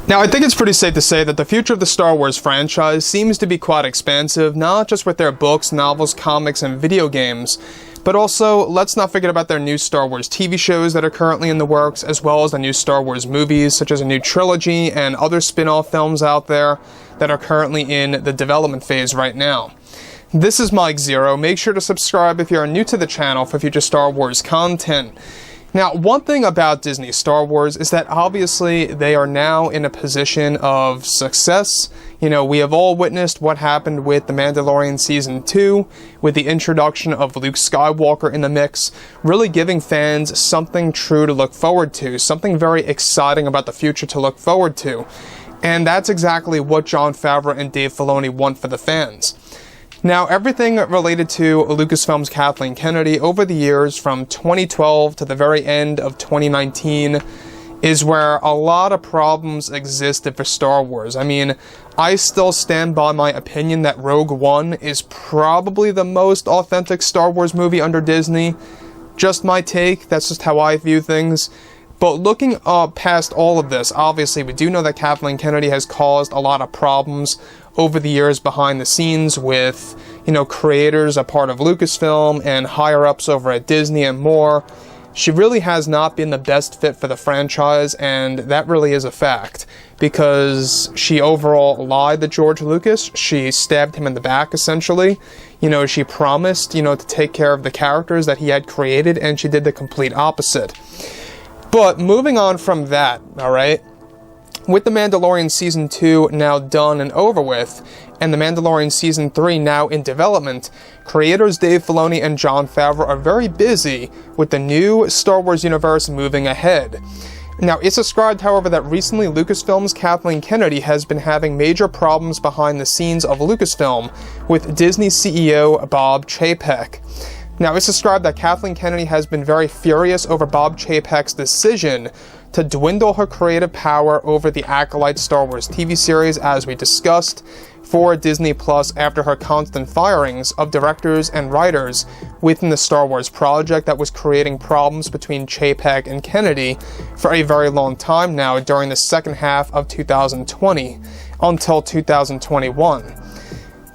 Now, I think it's pretty safe to say that the future of the Star Wars franchise seems to be quite expansive, not just with their books, novels, comics, and video games, but also, let's not forget about their new Star Wars TV shows that are currently in the works, as well as the new Star Wars movies, such as a new trilogy and other spin-off films out there that are currently in the development phase right now. This is Mike Zero. Make sure to subscribe if you're new to the channel for future Star Wars content. Now, one thing about Disney Star Wars is that obviously they are now in a position of success. You know, we have all witnessed what happened with The Mandalorian Season 2, with the introduction of Luke Skywalker in the mix, really giving fans something true to look forward to, something very exciting about the future to look forward to. And that's exactly what Jon Favreau and Dave Filoni want for the fans. Now, everything related to Lucasfilm's Kathleen Kennedy over the years from 2012 to the very end of 2019 is where a lot of problems existed for Star Wars. I mean, I still stand by my opinion that Rogue One is probably the most authentic Star Wars movie under Disney. Just my take, that's just how I view things. But looking past all of this, obviously we do know that Kathleen Kennedy has caused a lot of problems over the years behind the scenes with, you know, creators a part of Lucasfilm and higher-ups over at Disney and more. She really has not been the best fit for the franchise, and that really is a fact, because she overall lied to George Lucas. She stabbed him in the back, essentially. You know, she promised, you know, to take care of the characters that he had created, and she did the complete opposite. But moving on from that, alright, with The Mandalorian Season 2 now done and over with, and The Mandalorian Season 3 now in development, creators Dave Filoni and Jon Favreau are very busy with the new Star Wars universe moving ahead. Now, it's described, however, that recently Lucasfilm's Kathleen Kennedy has been having major problems behind the scenes of Lucasfilm with Disney CEO Bob Chapek. Now, it's described that Kathleen Kennedy has been very furious over Bob Chapek's decision to dwindle her creative power over the Acolyte Star Wars TV series, as we discussed, for Disney Plus after her constant firings of directors and writers within the Star Wars project that was creating problems between Chapek and Kennedy for a very long time now during the second half of 2020 until 2021.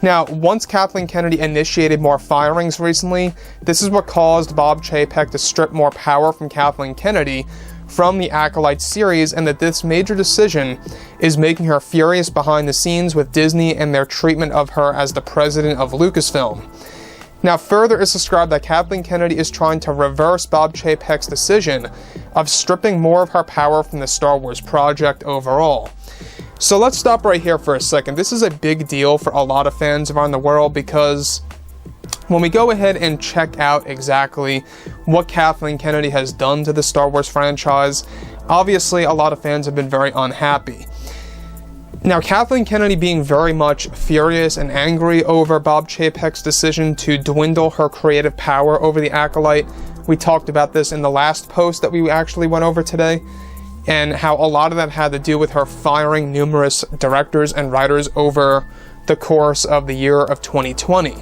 Now, once Kathleen Kennedy initiated more firings recently, this is what caused Bob Chapek to strip more power from Kathleen Kennedy from the Acolyte series, and that this major decision is making her furious behind the scenes with Disney and their treatment of her as the president of Lucasfilm. Now, further, it's described that Kathleen Kennedy is trying to reverse Bob Chapek's decision of stripping more of her power from the Star Wars project overall. So let's stop right here for a second. This is a big deal for a lot of fans around the world, because when we go ahead and check out exactly what Kathleen Kennedy has done to the Star Wars franchise, obviously a lot of fans have been very unhappy. Now, Kathleen Kennedy being very much furious and angry over Bob Chapek's decision to dwindle her creative power over the Acolyte. We talked about this in the last post that we actually went over today, and how a lot of that had to do with her firing numerous directors and writers over the course of the year of 2020.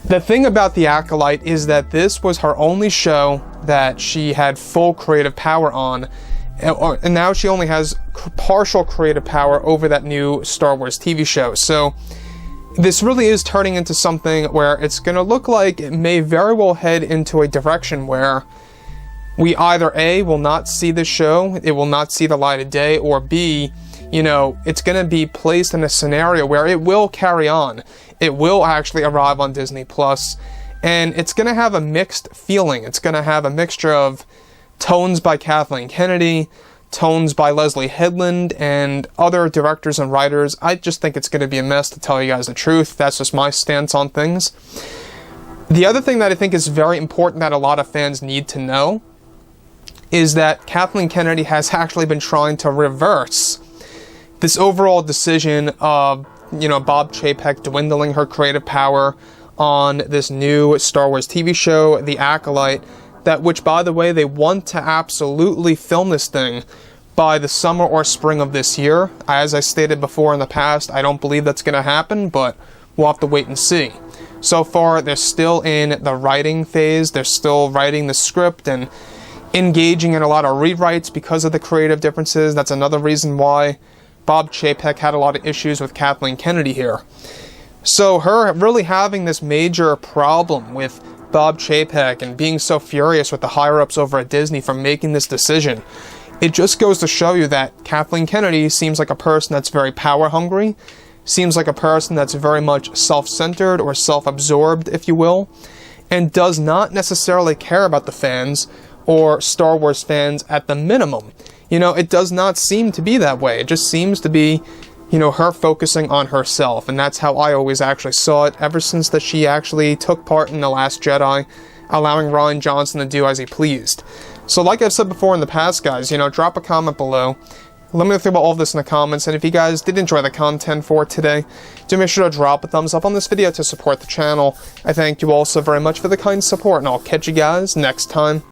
The thing about The Acolyte is that this was her only show that she had full creative power on, and now she only has partial creative power over that new Star Wars TV show. So this really is turning into something where it's going to look like it may very well head into a direction where we either A, will not see the show, it will not see the light of day, or B, you know, it's going to be placed in a scenario where it will carry on. It will actually arrive on Disney Plus, and it's going to have a mixed feeling. It's going to have a mixture of tones by Kathleen Kennedy, tones by Leslye Headland, and other directors and writers. I just think it's going to be a mess, to tell you guys the truth. That's just my stance on things. The other thing that I think is very important that a lot of fans need to know is that Kathleen Kennedy has actually been trying to reverse this overall decision of, you know, Bob Chapek dwindling her creative power on this new Star Wars TV show, The Acolyte, which, by the way, they want to absolutely film this thing by the summer or spring of this year. As I stated before in the past, I don't believe that's going to happen, but we'll have to wait and see. So far, they're still in the writing phase. They're still writing the script, and engaging in a lot of rewrites because of the creative differences. That's another reason why Bob Chapek had a lot of issues with Kathleen Kennedy here. So her really having this major problem with Bob Chapek and being so furious with the higher-ups over at Disney for making this decision, it just goes to show you that Kathleen Kennedy seems like a person that's very power-hungry, seems like a person that's very much self-centered or self-absorbed, if you will, and does not necessarily care about the fans or Star Wars fans at the minimum. You know, it does not seem to be that way. It just seems to be, you know, her focusing on herself, and that's how I always actually saw it ever since that she actually took part in The Last Jedi, allowing Rian Johnson to do as he pleased. So like I've said before in the past, guys, you know, drop a comment below. Let me know about all of this in the comments, and if you guys did enjoy the content for today, do make sure to drop a thumbs up on this video to support the channel. I thank you all so very much for the kind support, and I'll catch you guys next time.